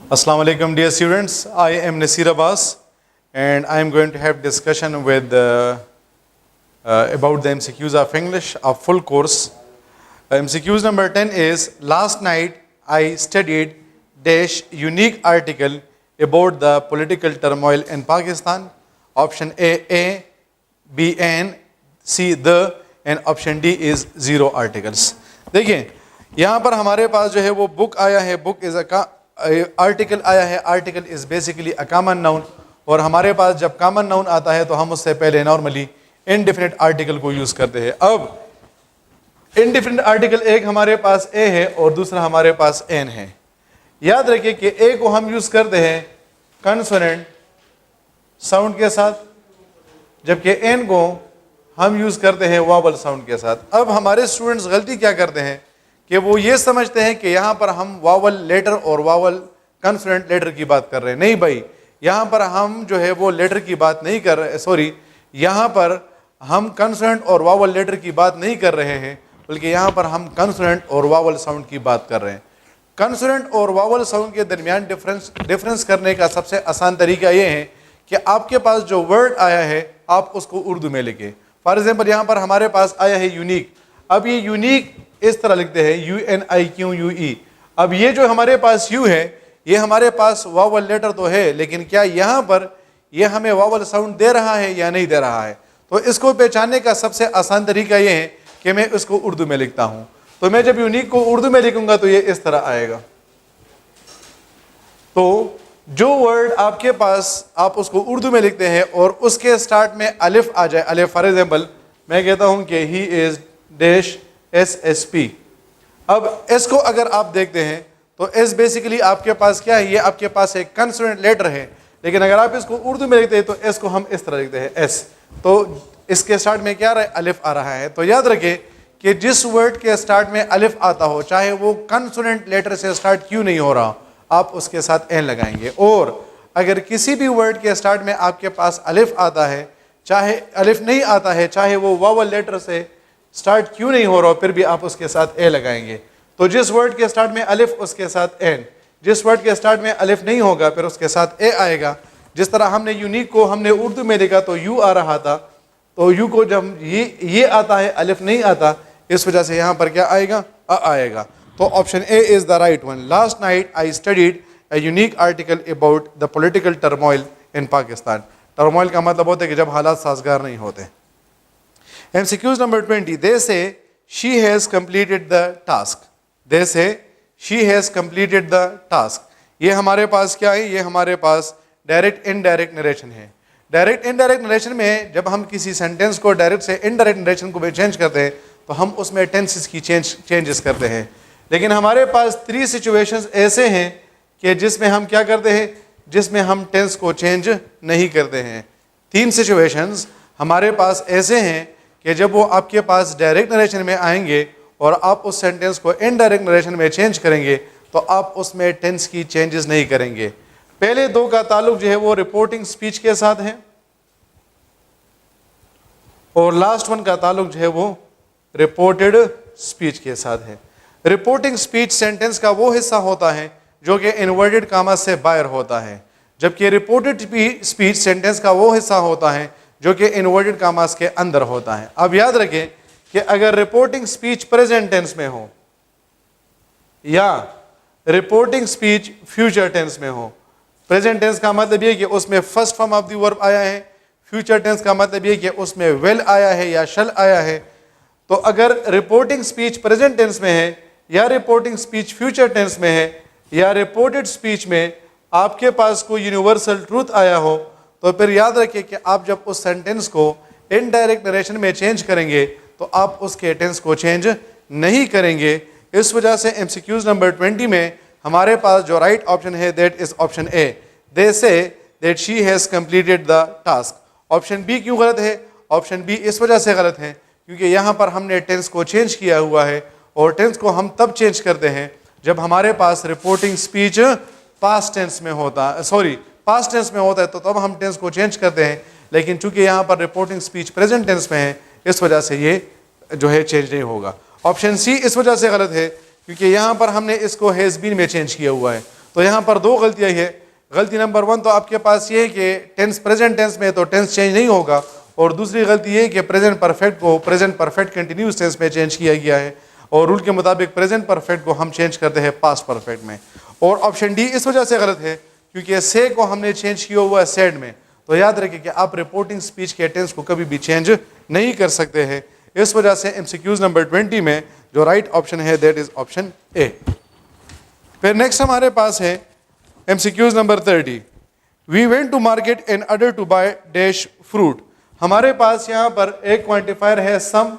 Assalamu alaikum dear students, I am Nasir Abbas and I am going to have discussion with about the MCQs of English, a full course. MCQs number 10 is, last night I studied dash unique article about the political turmoil in Pakistan. Option A, B, N, C, the, and option D is 0 articles. देखिए यहाँ पर हमारे पास जो है वो book आया है, बुक इज़ आर्टिकल आया है, article is basically a common noun, और हमारे पास जब कॉमन नाउन आता है तो हम उससे पहले नॉर्मली इनडिफिनिट आर्टिकल को यूज़ करते हैं। अब इनडिफिनिट आर्टिकल एक हमारे पास ए है और दूसरा हमारे पास एन है। याद रखिए कि ए को हम यूज़ करते हैं कंसोनेंट साउंड के साथ, जबकि एन को हम यूज़ करते हैं वावल साउंड के साथ। अब हमारे स्टूडेंट्स गलती क्या करते हैं कि वो ये समझते हैं कि यहाँ पर हम वावल लेटर और वावल कंसोनेंट लेटर की बात कर रहे हैं। नहीं भाई, यहाँ पर हम जो है वो लेटर की बात नहीं कर रहे, सॉरी, यहाँ पर हम कंसोनेंट और वावल लेटर की बात नहीं कर रहे हैं, बल्कि यहाँ पर हम कंसोनेंट और वावल साउंड की बात कर रहे हैं। कंसोनेंट और वावल साउंड के दरमियान डिफरेंस करने का सबसे आसान तरीका ये है कि आपके पास जो वर्ड आया है आप उसको उर्दू में लिखें। फॉर एग्जाम्पल यहाँ पर हमारे पास आया है यूनिक। अब ये यूनिक इस तरह लिखते हैं UNIQUE। अब ये जो हमारे पास यू है ये हमारे पास वावल लेटर तो है, लेकिन क्या यहाँ पर ये हमें वावल साउंड दे रहा है या नहीं दे रहा है? तो इसको पहचानने का सबसे आसान तरीका ये है कि मैं इसको उर्दू में लिखता हूँ। तो मैं जब यूनिक को उर्दू में लिखूंगा तो ये इस तरह आएगा। तो जो वर्ड आपके पास आप उसको उर्दू में लिखते हैं और उसके स्टार्ट में अलिफ आ जाए, अलिफ फॉर एग्जाम्पल मैं कहता हूँ कि ही इज डैश SSP। अब एस को अगर आप देखते हैं तो एस बेसिकली आपके पास क्या है, ये आपके पास एक कंसोनेंट लेटर है, लेकिन अगर आप इसको उर्दू में लिखते हैं तो एस को हम इस तरह लिखते हैं एस। तो इसके स्टार्ट में क्या आ रहा है, अलिफ आ रहा है। तो याद रखें कि जिस वर्ड के स्टार्ट में अलिफ आता हो, चाहे वो कंसोनेंट लेटर से स्टार्ट क्यों नहीं हो रहा, आप उसके साथ एन लगाएंगे। और अगर किसी भी वर्ड के स्टार्ट में आपके पास अलिफ आता है, चाहे अलिफ नहीं आता है, चाहे वो वावल लेटर से स्टार्ट क्यों नहीं हो रहा, फिर भी आप उसके साथ ए लगाएंगे। तो जिस वर्ड के स्टार्ट में अलिफ उसके साथ एन, जिस वर्ड के स्टार्ट में अलिफ नहीं होगा फिर उसके साथ ए आएगा। जिस तरह हमने यूनिक को हमने उर्दू में लिखा तो यू आ रहा था, तो यू को जब ये आता है अलिफ नहीं आता, इस वजह से यहाँ पर क्या आएगा, अ आएगा। तो option A is the right one. Last night I studied a unique article about the political turmoil in Pakistan. Turmoil का मतलब होता है कि जब हालात साजगार नहीं होते। MCQs number 20, they say she has completed the task. They say she has completed the task. ये हमारे पास क्या है, ये हमारे पास डायरेक्ट इनडायरेक्ट नरेशन है। डायरेक्ट इनडायरेक्ट नरेशन में जब हम किसी सेंटेंस को डायरेक्ट से इनडायरेक्ट नरेशन को चेंज करते हैं तो हम उसमें टेंसेस की चेंजेस करते हैं। लेकिन हमारे पास 3 सिचुएशंस ऐसे हैं कि जिसमें हम क्या करते हैं, जिसमें हम टेंस को चेंज नहीं करते हैं। 3 सिचुएशंस हमारे पास ऐसे हैं कि जब वो आपके पास डायरेक्ट नरेशन में आएंगे और आप उस सेंटेंस को इनडायरेक्ट नरेशन में चेंज करेंगे तो आप उसमें टेंस की चेंजेस नहीं करेंगे। पहले 2 का ताल्लुक जो है वो रिपोर्टिंग स्पीच के साथ है और लास्ट 1 का ताल्लुक जो है वो रिपोर्टेड स्पीच के साथ है। रिपोर्टिंग स्पीच सेंटेंस का वो हिस्सा होता है जो कि इन्वर्टेड कामा से बाहर होता है, जबकि रिपोर्टेड स्पीच सेंटेंस का वो हिस्सा होता है जो कि इन्वर्टेड कामास के अंदर होता है। अब याद रखें कि अगर रिपोर्टिंग स्पीच प्रेजेंट टेंस में हो या रिपोर्टिंग स्पीच फ्यूचर टेंस में हो, प्रेजेंट टेंस का मतलब ये कि उसमें first form of the verb आया है, फ्यूचर टेंस का मतलब ये कि उसमें विल आया है या शल आया है। तो अगर रिपोर्टिंग स्पीच प्रेजेंट टेंस में है या रिपोर्टिंग स्पीच फ्यूचर टेंस में है या रिपोर्टेड स्पीच में आपके पास कोई यूनिवर्सल ट्रूथ आया हो, तो फिर याद रखिए कि आप जब उस सेंटेंस को इनडायरेक्ट नरेशन में चेंज करेंगे तो आप उसके टेंस को चेंज नहीं करेंगे। इस वजह से MCQs नंबर 20 में हमारे पास जो राइट ऑप्शन है that is option A. They say that she has completed the task. Option B क्यों गलत है? ऑप्शन बी इस वजह से गलत है क्योंकि यहाँ पर हमने टेंस को चेंज किया हुआ है और टेंस को हम तब चेंज करते हैं जब हमारे पास रिपोर्टिंग स्पीच पास्ट टेंस में होता, सॉरी पास्ट टेंस में होता है, तो तब हम टेंस को चेंज करते हैं। लेकिन चूंकि यहाँ पर रिपोर्टिंग स्पीच प्रेजेंट टेंस में है इस वजह से ये जो है चेंज नहीं होगा। ऑप्शन सी इस वजह से गलत है क्योंकि यहाँ पर हमने इसको हैज़ बीन में चेंज किया हुआ है। तो यहाँ पर दो गलतियाँ है। गलती नंबर 1 तो आपके पास ये है कि टेंस प्रेजेंट टेंस में तो टेंस चेंज नहीं होगा, और दूसरी गलती ये है कि प्रेजेंट परफेक्ट को प्रेजेंट परफेक्ट कंटिन्यूस टेंस में चेंज किया गया है, और रूल के मुताबिक प्रेजेंट परफेक्ट को हम चेंज करते हैं पास्ट परफेक्ट में। और ऑप्शन डी इस वजह से गलत है क्योंकि से को हमने चेंज किया हुआ है सेड में। तो याद रखिए कि आप रिपोर्टिंग स्पीच के टेंस को कभी भी चेंज नहीं कर सकते हैं। इस वजह से एमसीक्यूज नंबर 20 में जो राइट ऑप्शन है दैट इज ऑप्शन ए। फिर नेक्स्ट हमारे पास है MCQs number 30। We went to market in order to buy dash fruit. हमारे पास यहाँ पर एक क्वांटिफायर है सम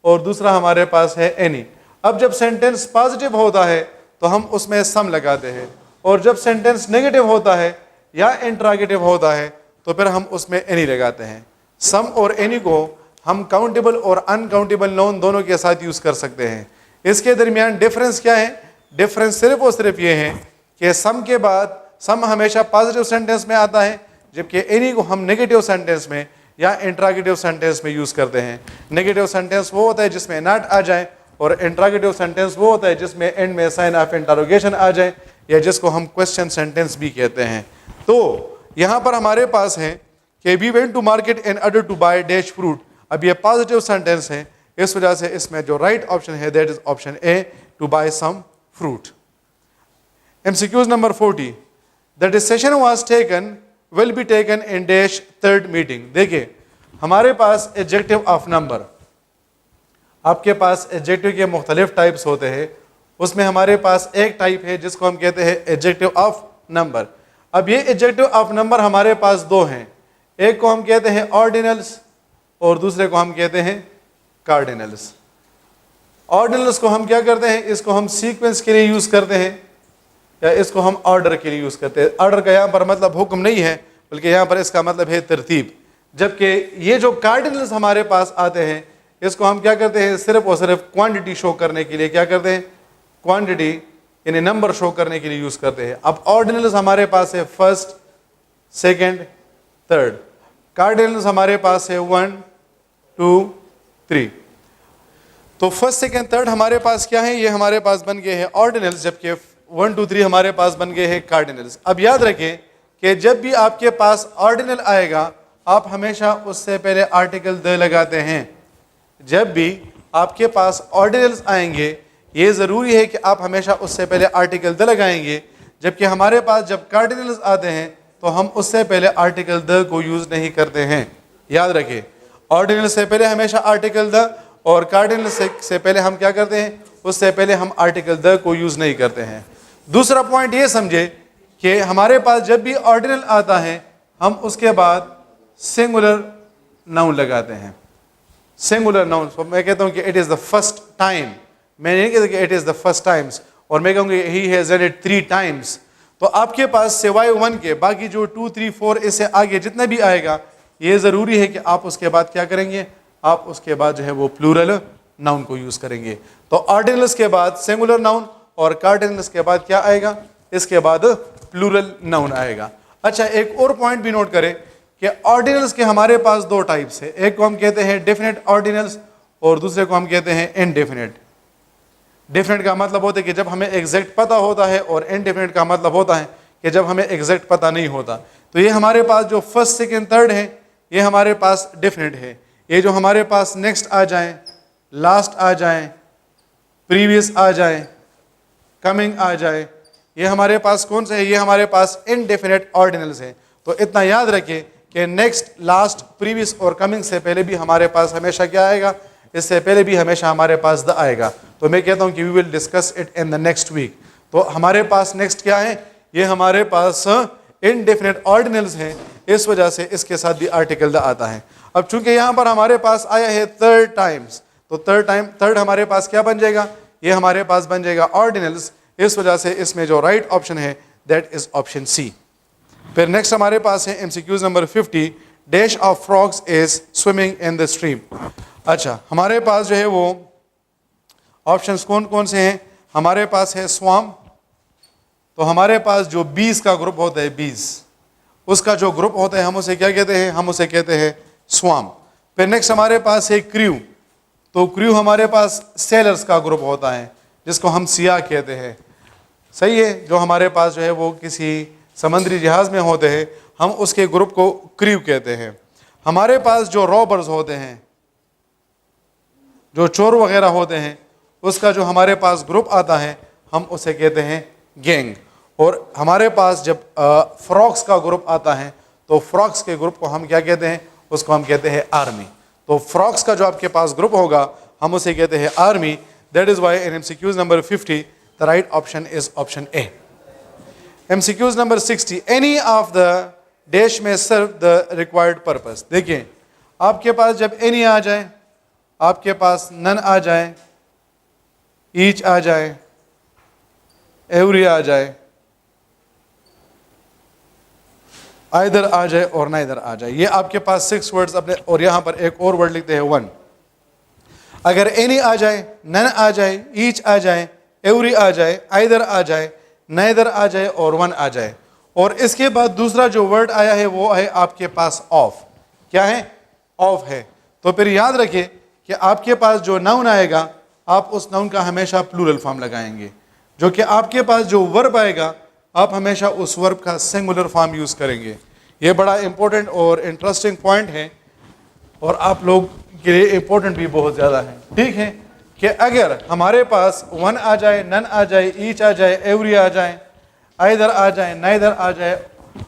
और दूसरा हमारे पास है एनी। अब जब सेंटेंस पॉजिटिव होता है तो हम उसमें सम लगाते हैं, और जब सेंटेंस नेगेटिव होता है या इंट्रागेटिव होता है तो फिर हम उसमें एनी लगाते हैं। सम और एनी को हम काउंटेबल और अनकाउंटेबल नाउन दोनों के साथ यूज कर सकते हैं। इसके दरमियान डिफरेंस क्या है? डिफरेंस सिर्फ और सिर्फ ये है कि सम के बाद सम हमेशा पॉजिटिव सेंटेंस में आता है, जबकि एनी को हम नेगेटिव सेंटेंस में या इंट्रागेटिव सेंटेंस में यूज करते हैं। नेगेटिव सेंटेंस वो होता है जिसमें नॉट आ जाए, और इंट्रागेटिव सेंटेंस वो होता है जिसमें एंड में साइन ऑफ इंटरोगेशन आ जाए, या जिसको हम क्वेश्चन सेंटेंस भी कहते हैं। तो यहाँ पर हमारे पास है कि we went to market in order to buy dash fruit. अब ये पॉजिटिव सेंटेंस है, इस वजह से इसमें जो राइट ऑप्शन है that is option A, to buy some fruit. MCQs number 40। The decision was taken will be taken in dash third meeting. देखिए हमारे पास एडजेक्टिव ऑफ नंबर, आपके पास एडजेक्टिव के मुख्तलिफ टाइप्स होते हैं, उसमें हमारे पास एक टाइप है जिसको हम कहते हैं एडजेक्टिव ऑफ नंबर। अब ये एडजेक्टिव ऑफ नंबर हमारे पास दो हैं, एक को हम कहते हैं ऑर्डिनल्स और दूसरे को हम कहते हैं कार्डिनल्स। ऑर्डिनल्स को हम क्या करते हैं? इसको हम सीक्वेंस के लिए यूज करते हैं, या इसको हम ऑर्डर के लिए यूज करते हैं। ऑर्डर का यहाँ पर मतलब हुक्म नहीं है, बल्कि यहाँ पर इसका मतलब है तरतीब। जबकि ये जो कार्डिनल्स हमारे पास आते हैं, इसको हम क्या करते हैं? सिर्फ और सिर्फ क्वांटिटी शो करने के लिए क्या करते हैं? क्वांटिटी यानी नंबर शो करने के लिए यूज करते हैं। अब ऑर्डिनल्स हमारे पास है फर्स्ट, सेकंड, थर्ड। कार्डिनल्स हमारे पास है 1, 2, 3। तो फर्स्ट, सेकंड, थर्ड हमारे पास क्या है? ये हमारे पास बन गए हैं ऑर्डिनल्स, जबकि 1, 2, 3 हमारे पास बन गए हैं कार्डिनल्स। अब याद रखें कि जब भी आपके पास ऑर्डिनल आएगा आप हमेशा उससे पहले आर्टिकल द लगाते हैं। जब भी आपके पास ऑर्डिनल्स आएंगे ये ज़रूरी है कि आप हमेशा उससे पहले आर्टिकल द लगाएंगे, जबकि हमारे पास जब कार्डिनल्स आते हैं तो हम उससे पहले आर्टिकल द को यूज़ नहीं करते हैं। याद रखें, ऑर्डिनल से पहले हमेशा आर्टिकल द, और कार्डिनल से पहले हम क्या करते हैं? उससे पहले हम आर्टिकल द को यूज़ नहीं करते हैं। दूसरा पॉइंट ये समझे कि हमारे पास जब भी ऑर्डिनल आता है हम उसके बाद सिंगुलर नाउन लगाते हैं। सिंगुलर नाउन, मैं कहता हूँ कि it is the first time, मैं नहीं कहता कि it is the first times, और मैं कहूँगी he has done it 3 times. तो आपके पास सिवाय 1 के बाकी जो 2, 3, 4 इससे आगे जितना भी आएगा ये ज़रूरी है कि आप उसके बाद क्या करेंगे? आप उसके बाद जो है वो प्लूरल नाउन को यूज़ करेंगे। तो ऑर्डिनल्स के बाद सिंगुलर नाउन और कार्डिनल्स के बाद क्या आएगा? इसके बाद प्लूरल नाउन आएगा। अच्छा, एक और पॉइंट भी नोट करें कि ऑर्डिनल्स के हमारे पास 2 टाइप्स है, एक को हम कहते हैं डेफिनेट ऑर्डिनल्स और दूसरे को हम कहते हैं इनडेफिनेट। डेफिनेट का मतलब होता है कि जब हमें एग्जैक्ट पता होता है, और इनडेफिनेट का मतलब होता है कि जब हमें एग्जैक्ट पता नहीं होता। तो ये हमारे पास जो फर्स्ट, सेकंड, थर्ड है ये हमारे पास डेफिनेट है। ये जो हमारे पास नेक्स्ट आ जाए, लास्ट आ जाए, प्रीवियस आ जाए, कमिंग आ जाए, ये हमारे पास कौन से है? ये हमारे पास इनडेफिनेट ऑर्डिनल्स है। तो इतना याद रखें कि नेक्स्ट, लास्ट, प्रीवियस और कमिंग से पहले भी हमारे पास हमेशा क्या आएगा? इससे पहले भी हमेशा हमारे पास द आएगा। तो मैं कहता हूं कि we will discuss it in the next week. तो हमारे पास नेक्स्ट क्या है? ये हमारे पास इनडेफिनेट ऑर्डिनल्स हैं, इस वजह से इसके साथ भी आर्टिकल द आता है। अब चूंकि यहाँ पर हमारे पास आया है 3 टाइम्स, तो थर्ड हमारे पास क्या बन जाएगा? ये हमारे पास बन जाएगा ऑर्डिनल्स। इस वजह से इसमें जो राइट ऑप्शन है दैट इज ऑप्शन सी। फिर नेक्स्ट हमारे पास है MCQs number 50। Dash of frogs is swimming in the stream. अच्छा, हमारे पास जो है वो ऑप्शंस कौन कौन से हैं? हमारे पास है स्वाम, तो हमारे पास जो बीज का ग्रुप होता है, बीज उसका जो ग्रुप होता है हम उसे क्या कहते हैं? हम उसे कहते हैं स्वाम। फिर नेक्स्ट हमारे पास है क्रू, तो क्रू हमारे पास सेलर्स का ग्रुप होता है जिसको हम सिया कहते हैं। सही है, जो हमारे पास जो है वो किसी समंदरी जहाज़ में होते हैं, हम उसके ग्रुप को क्रू कहते हैं। हमारे पास जो रॉबर्स होते हैं, जो चोर वगैरह होते हैं, उसका जो हमारे पास ग्रुप आता है हम उसे कहते हैं गैंग। और हमारे पास जब फ्रॉक्स का ग्रुप आता है तो फ्रॉक्स के ग्रुप को हम क्या कहते हैं, उसको हम कहते हैं आर्मी। तो फ्रॉक्स का जो आपके पास ग्रुप होगा हम उसे कहते हैं army. That is why in MCQs number 50 the right option is option A. MCQs number 60, any of the dash में सर्व द रिक्वायर्ड पर्पस। देखिए आपके पास जब एनी आ जाए, आपके पास नन आ जाए, ईच आ जाए, एवरी आ जाए, आइदर आ जाए और नाइदर आ जाए, ये आपके पास 6 वर्ड्स अपने, और यहां पर एक और वर्ड लिखते हैं 1। अगर एनी आ जाए, नन आ जाए, ईच आ जाए, एवरी आ जाए, आइदर आ जाए, नाइदर आ जाए और 1 आ जाए, और इसके बाद दूसरा जो वर्ड आया है वो है आपके पास ऑफ। क्या है? ऑफ है। तो फिर याद रखिए कि आपके पास जो नाउन आएगा आप उस नाउन का हमेशा प्लूरल फॉर्म लगाएंगे, जो कि आपके पास जो वर्ब आएगा आप हमेशा उस वर्ब का सिंगुलर फॉर्म यूज करेंगे। ये बड़ा इंपॉर्टेंट और इंटरेस्टिंग पॉइंट है और आप लोग के लिए इंपॉर्टेंट भी बहुत ज़्यादा है। ठीक है कि अगर हमारे पास 1 आ जाए, नन आ जाए, ईच आ जाए, एवरी आ जाए, आइदर आ जाए, नाइदर आ जाए,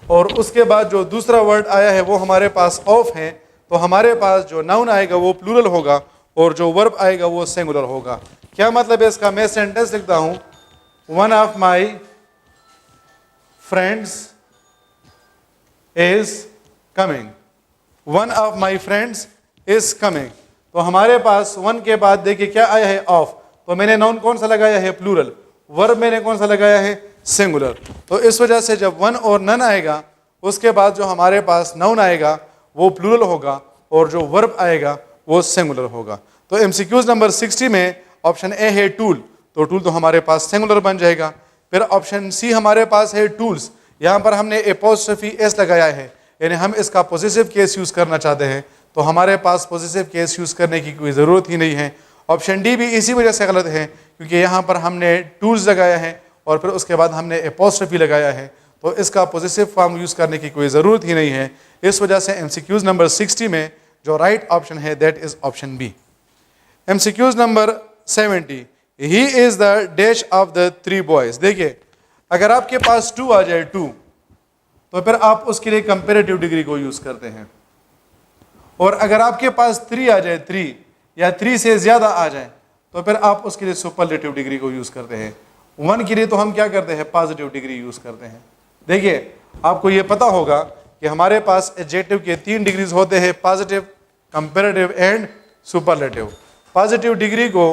और उसके बाद जो दूसरा वर्ड आया है वो हमारे पास ऑफ है, तो हमारे पास जो नाउन आएगा वो प्लूरल होगा और जो वर्ब आएगा वो सिंगुलर होगा। क्या मतलब है इसका? मैं सेंटेंस लिखता हूं, one of my friends is coming, one of my friends is coming. तो हमारे पास 1 के बाद देखिए क्या आया है? ऑफ। तो मैंने नाउन कौन सा लगाया है? प्लूरल। वर्ब मैंने कौन सा लगाया है? सिंगुलर। तो इस वजह से जब 1 और नन आएगा उसके बाद जो हमारे पास नाउन आएगा वो प्लूरल होगा और जो वर्ब आएगा वो सिंगुलर होगा। तो MCQs नंबर 60 में ऑप्शन ए है टूल, तो टूल तो हमारे पास सिंगुलर बन जाएगा। फिर ऑप्शन सी हमारे पास है टूल्स, यहाँ पर हमने एपोस्ट्रोफी एस लगाया है, यानी हम इसका पॉजिटिव केस यूज़ करना चाहते हैं, तो हमारे पास पॉजिटिव केस यूज़ करने की कोई ज़रूरत ही नहीं है। ऑप्शन डी भी इसी वजह से गलत है क्योंकि यहाँ पर हमने टूल्स लगाया है और फिर उसके बाद हमने एपोस्ट्रोफी लगाया है, तो इसका पॉजिटिव फॉर्म यूज़ करने की कोई ज़रूरत ही नहीं है। इस वजह से MCQs नंबर 60 में जो राइट ऑप्शन है that is option B. MCQs number 70, he is the dash of the 3 boys. देखिए अगर आपके पास 2 आ जाए 2, तो फिर आप उसके लिए कंपेरेटिव डिग्री को यूज़ करते हैं, और अगर आपके पास 3 आ जाए 3 या 3 से ज़्यादा आ जाए तो फिर आप उसके लिए सुपरलेटिव डिग्री को यूज़ करते हैं। 1 के लिए तो हम क्या करते हैं? पॉजिटिव डिग्री यूज़ करते हैं। देखिए आपको ये पता होगा कि हमारे पास एडजेक्टिव के 3 डिग्रीज होते हैं, positive, comparative and superlative. Positive degree को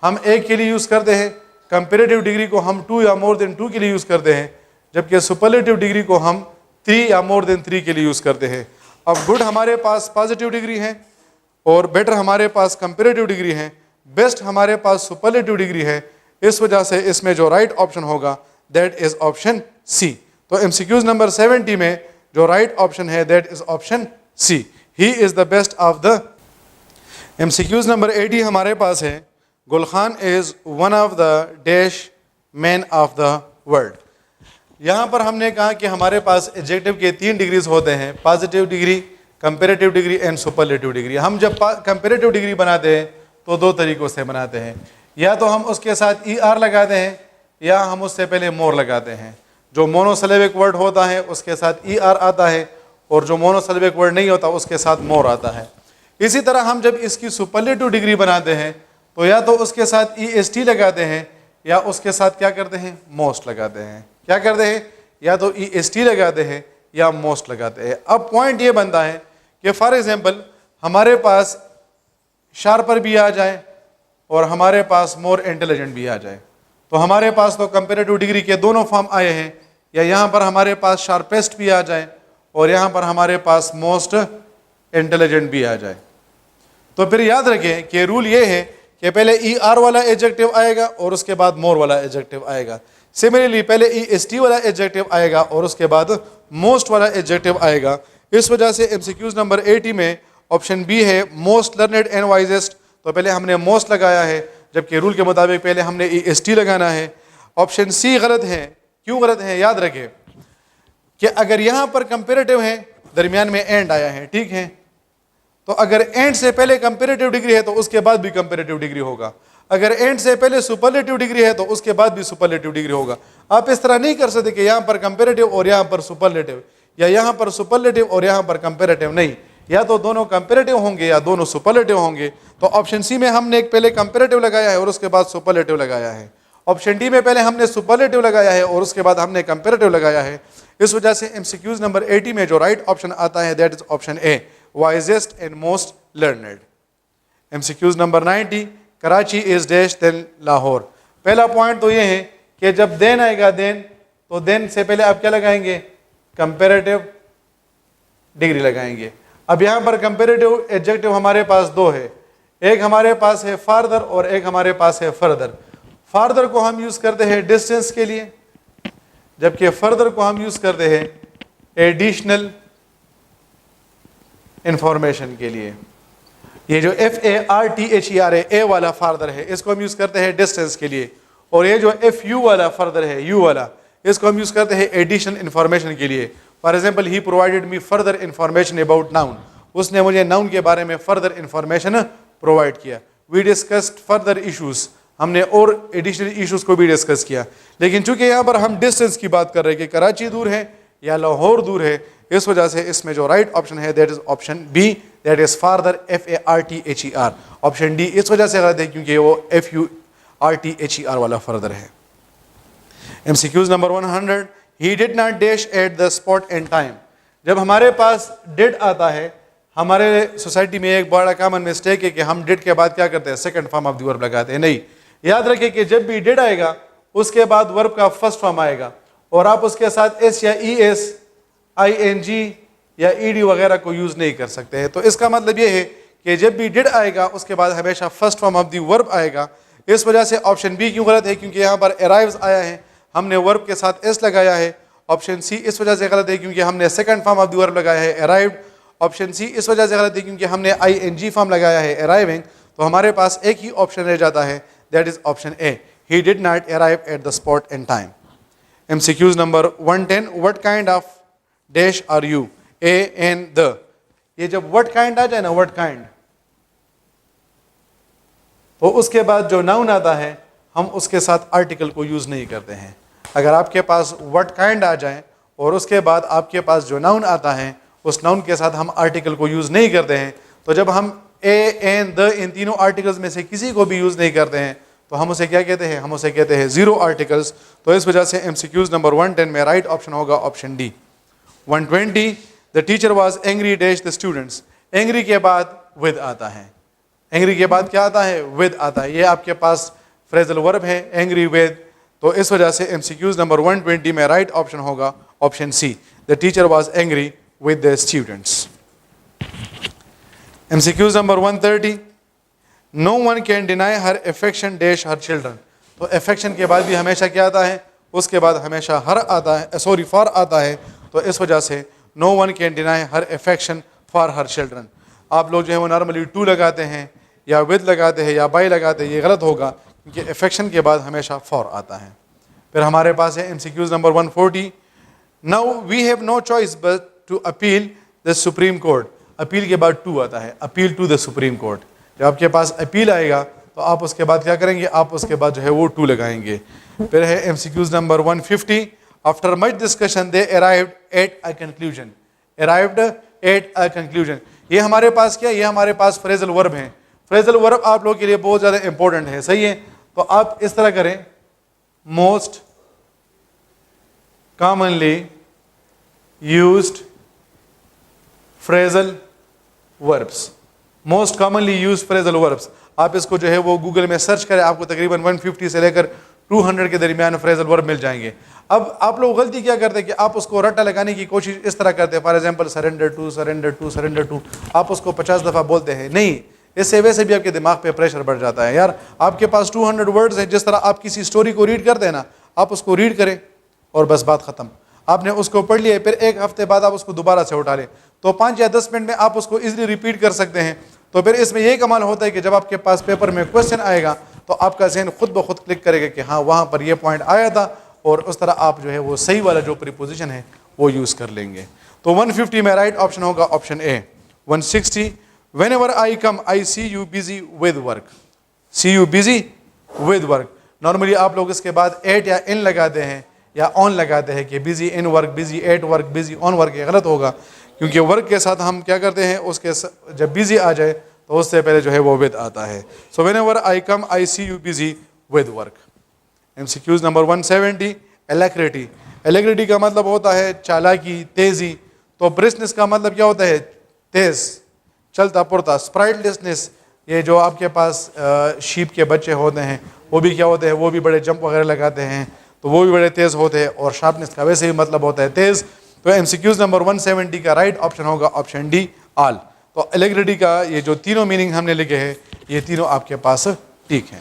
हम 1 के लिए यूज़ करते हैं, कंपेरेटिव डिग्री को हम 2 या मोर देन 2 के लिए यूज़ करते हैं, जबकि सुपरलेटिव डिग्री को हम 3 या मोर देन 3 के लिए यूज़ करते हैं। अब गुड हमारे पास पॉजिटिव डिग्री है और बेटर हमारे पास कंपेरेटिव डिग्री है, बेस्ट हमारे पास सुपरलेटिव डिग्री है। इस वजह से इसमें जो राइट ऑप्शन होगा दैट इज ऑप्शन सी। तो MCQs नंबर 70 में जो राइट ऑप्शन है that is option C, he is the best of the. MCQs number 80 हमारे पास है, Gulkhan is one of the dash man of the world. यहाँ पर हमने कहा कि हमारे पास एडजेक्टिव के 3 डिग्रीज होते हैं, positive degree, comparative degree and superlative degree. हम जब कंपेरेटिव डिग्री बनाते हैं तो 2 तरीक़ों से बनाते हैं, या तो हम उसके साथ ER लगाते हैं या हम उससे पहले मोर लगाते हैं। जो मोनोसिलेबिक वर्ड होता है उसके साथ ER आता है और जो मोनोसिलेबिक वर्ड नहीं होता उसके साथ मोर आता है। इसी तरह हम जब इसकी सुपरलेटिव डिग्री बनाते हैं तो या तो उसके साथ EST लगाते हैं या उसके साथ क्या करते हैं? मोस्ट लगाते हैं। क्या करते हैं? या तो EST लगाते हैं या मोस्ट लगाते हैं। अब पॉइंट ये बनता है कि फॉर एग्जांपल हमारे पास शार्पर भी आ जाए और हमारे पास मोर इंटेलिजेंट भी आ जाए, तो हमारे पास तो कंपेरेटिव डिग्री के दोनों फॉर्म आए हैं, या यहाँ पर हमारे पास शार्पेस्ट भी आ जाए और यहाँ पर हमारे पास मोस्ट इंटेलिजेंट भी आ जाए। तो फिर याद रखें कि रूल ये है कि पहले ER वाला एडजेक्टिव आएगा और उसके बाद मोर वाला एडजेक्टिव आएगा। सिमिलरली पहले EST वाला एडजेक्टिव आएगा और उसके बाद मोस्ट वाला एडजेक्टिव आएगा। इस वजह से MCQs नंबर 80 में ऑप्शन बी है, मोस्ट लर्नेड एंड वाइजेस्ट। तो पहले हमने मोस्ट लगाया है, जबकि रूल के मुताबिक पहले हमने EST लगाना है। ऑप्शन सी गलत है। क्यों गलत है? याद रखें कि अगर यहां पर कंपेरेटिव है, दरमियान में एंड आया है, ठीक है, तो अगर एंड से पहले कंपेरेटिव डिग्री है तो उसके बाद भी कंपेरेटिव डिग्री होगा। अगर एंड से पहले सुपरलेटिव डिग्री है तो उसके बाद भी सुपरलेटिव डिग्री होगा। आप इस तरह नहीं कर सकते कि यहां पर कंपेरेटिव और यहां पर सुपरलेटिव, या यहां पर सुपरलेटिव और यहां पर कंपेरेटिव। नहीं, या तो दोनों कंपेरेटिव होंगे या दोनों सुपरलेटिव होंगे। तो ऑप्शन सी में हमने एक पहले कंपेरेटिव लगाया है और उसके बाद सुपरलेटिव लगाया है। ऑप्शन डी में पहले हमने सुपरलेटिव लगाया है और उसके बाद हमने कंपेरेटिव लगाया है। इस वजह से एमसीक्यूज नंबर 80 में जो राइट ऑप्शन आता है that is option A, wisest and most learned. MCQs number 90, Karachi is dash then Lahore. पहला पॉइंट तो ये है कि जब देन आएगा देन, तो देन से पहले आप क्या लगाएंगे? कंपेरेटिव डिग्री लगाएंगे। अब यहां पर कंपेरेटिव एडजेक्टिव हमारे पास दो है, एक हमारे पास है फार्दर और एक हमारे पास है फर्दर। फार्दर को हम यूज करते हैं डिस्टेंस के लिए, जबकि फर्दर को हम यूज करते हैं एडिशनल इंफॉर्मेशन के लिए। ये जो FARTHER है, ए वाला फार्दर है, इसको हम यूज करते हैं डिस्टेंस के लिए, और ये जो FU वाला फर्दर है, यू वाला, इसको हम यूज करते हैं एडिशनल इंफॉर्मेशन के लिए। For example, he provided me further information about noun, उसने मुझे नाउन के बारे में फर्दर इंफॉर्मेशन प्रोवाइड किया। वी डिस्कस्ड फर्दर इशूज, हमने और एडिशनल इशूज को भी डिस्कस किया। लेकिन चूंकि यहाँ पर हम डिस्टेंस की बात कर रहे हैं कि कराची दूर है या लाहौर दूर है, इस वजह से इसमें जो राइट ऑप्शन है that is option B, that is farther, FARTHER। Option D इस वजह से गलत है क्योंकि वो FURTHER वाला फर्दर है। MCQs number 100, he did not dash at the spot and time. जब हमारे पास डिड आता है, हमारे सोसाइटी में एक बड़ा कॉमन मिस्टेक है कि हम डिड के बाद क्या करते हैं? Second form of the verb लगाते हैं। नहीं, याद रखिए कि जब भी डिड आएगा उसके बाद वर्ब का फर्स्ट फॉर्म आएगा और आप उसके साथ एस या ES, ING या ED वगैरह को यूज नहीं कर सकते हैं। तो इसका मतलब ये है कि जब भी डिड आएगा उसके बाद हमेशा first form of the verb आएगा। इस वजह से ऑप्शन बी क्यों गलत है? क्योंकि यहाँ पर अराइव्स आया है, हमने वर्ब के साथ एस लगाया है। ऑप्शन सी इस वजह से गलत है क्योंकि हमने second form of the verb लगाया है, अराइव्ड। ऑप्शन सी इस वजह से गलत है क्योंकि हमने ING फॉर्म लगाया है, अराइविंग। तो हमारे पास एक ही ऑप्शन रह जाता है, that is option A, he did not arrive at the spot and time. MCQs number 110, what kind of dash are you? A and the. ये जब व्हाट काइंड आ जाए ना, व्हाट काइंड, तो उसके बाद जो नाउन आता है हम उसके साथ आर्टिकल को यूज नहीं करते हैं। अगर आपके पास व्हाट काइंड आ जाए और उसके बाद आपके पास जो नाउन आता है उस नाउन के साथ हम आर्टिकल को यूज नहीं करते हैं, तो जब हम ए एंड द इन तीनों आर्टिकल्स में से किसी को भी यूज नहीं करते हैं तो हम उसे क्या कहते हैं? हम उसे कहते हैं जीरो आर्टिकल्स। तो इस वजह से एमसीक्यूज नंबर 110 में राइट ऑप्शन होगा option D. 120, the teacher was angry dash the students. Angry के बाद विद आता है, एंग्री के बाद क्या आता है? विद आता है। ये आपके पास फ्रेजल वर्ब है, एंग्री विद। तो इस वजह से एमसीक्यूज नंबर 120 में राइट ऑप्शन होगा option C, the teacher was angry with the students. MCQs number 130, no one can deny her affection dash her children. तो अफेक्शन के बाद भी हमेशा क्या आता है? उसके बाद हमेशा हर आता है, सॉरी फॉर आता है। तो इस वजह से no one can deny her affection for her children. आप लोग जो है वो नॉर्मली टू लगाते हैं या विद लगाते हैं या बाय लगाते हैं, ये गलत होगा क्योंकि अफेक्शन के बाद हमेशा फॉर आता है। फिर हमारे पास है MCQs number 140, now we have no choice but to appeal the supreme court. Appeal के बाद टू आता है, appeal to the supreme court. जब आपके पास अपील आएगा तो आप उसके बाद क्या करेंगे? आप उसके बाद जो है वो टू लगाएंगे। फिर है MCQs number 150, after much discussion they arrived at a conclusion. Arrived at a conclusion, ये हमारे पास क्या है? ये हमारे पास फ्रेजल वर्ब है। फ्रेजल वर्ब आप लोगों के लिए बहुत ज़्यादा इंपॉर्टेंट है, सही है? तो आप इस तरह करें, most commonly used phrasal verbs, most commonly used phrasal verbs. आप इसको जो है वो गूगल में सर्च करें, आपको तकरीबन 150 से लेकर 200 के दरमियान फ्रेजल वर्ब मिल जाएंगे। अब आप लोग गलती क्या करते हैं कि आप उसको रट्टा लगाने की कोशिश इस तरह करते हैं, for example surrender to, surrender to, surrender to, आप उसको 50 दफ़ा बोलते हैं। नहीं, इससे वैसे भी आपके दिमाग पे प्रेशर बढ़ जाता है। यार आपके पास 200 वर्ड्स हैं, जिस तरह आप किसी स्टोरी को रीड करते हैं ना, आप उसको रीड करें और बस बात ख़त्म। आपने उसको पढ़ लिया, फिर एक हफ्ते बाद आप उसको दोबारा से उठा लें तो 5 या 10 मिनट में आप उसको इजीली रिपीट कर सकते हैं। तो फिर इसमें यही कमाल होता है कि जब आपके पास पेपर में क्वेश्चन आएगा तो आपका जहन खुद ब खुद क्लिक करेगा कि हाँ वहाँ पर ये पॉइंट आया था, और उस तरह आप जो है वो सही वाला जो प्रीपोजिशन है वो यूज़ कर लेंगे। तो 150 में राइट ऑप्शन होगा option A. 160 whenever I come I see you busy with work, see you busy with work। Normally आप लोग इसके बाद एट या इन लगाते हैं या ऑन लगाते हैं कि busy in work, busy at work, busy on work, ये गलत होगा, क्योंकि वर्क के साथ हम क्या करते हैं, उसके जब बिजी आ जाए तो उससे पहले जो है वो विद आता है। सो whenever I come I see you busy with work। MCQs number 170 एलेक्रिटी। एलेक्रिटी का मतलब होता है चालाकी, तेज़ी। तो ब्रिस्कनेस का मतलब क्या होता है, तेज़, चलता पुरता। स्प्राइटलेसनेस, ये जो आपके पास शीप के बच्चे होते हैं वो भी क्या होते हैं, वो भी बड़े जंप वगैरह लगाते हैं, तो वो भी बड़े तेज़ होते हैं। और शार्पनेस का वैसे भी मतलब होता है तेज़। तो MCQs नंबर 170 का राइट ऑप्शन होगा ऑप्शन डी, आल। तो एलेक्रिटी का ये जो तीनों मीनिंग हमने लिखे हैं ये तीनों आपके पास ठीक हैं।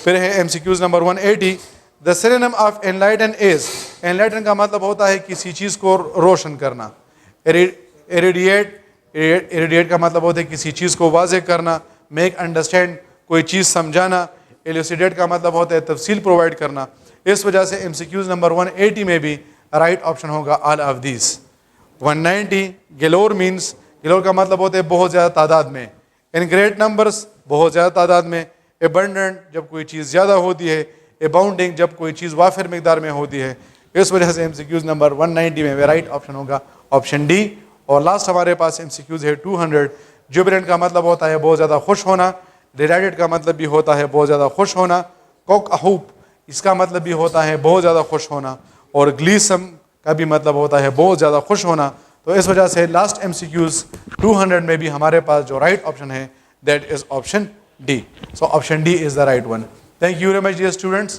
फिर है MCQs number 180, the synonym of enlighten is. Enlighten का मतलब होता है किसी चीज़ को रोशन करना। इरिडिएट, इरिडिएट का मतलब होता है किसी चीज़ को वाज़ेह करना। मेक अंडरस्टैंड, कोई चीज़ समझाना। एलुसिडेट का मतलब होता है तफसील प्रोवाइड करना। इस वजह से MCQs नंबर 180 में भी राइट ऑप्शन होगा ऑल ऑफ दिस। 190 गलोर मीन्स, गलोर का मतलब होता है बहुत ज़्यादा तादाद में। इन ग्रेट नंबर्स, बहुत ज़्यादा तादाद में। एबंडेंट, जब कोई चीज़ ज़्यादा होती है। अबाउंडिंग, जब कोई चीज़ वाफिर मिकदार में होती है। इस वजह से MCQs नंबर 190 में राइट ऑप्शन होगा ऑप्शन डी। और लास्ट हमारे पास MCQs है 200। जुबिलेंट का मतलब होता है बहुत ज़्यादा खुश होना। डिलाइटेड का मतलब भी होता है बहुत ज़्यादा खुश होना। कॉक अहूप, इसका मतलब भी होता है बहुत ज़्यादा खुश होना। और ग्लीसम का भी मतलब होता है बहुत ज़्यादा खुश होना। तो इस वजह से लास्ट MCQs 200 में भी हमारे पास जो राइट ऑप्शन है that is option D. So option D is the right one. Thank you very much, dear students.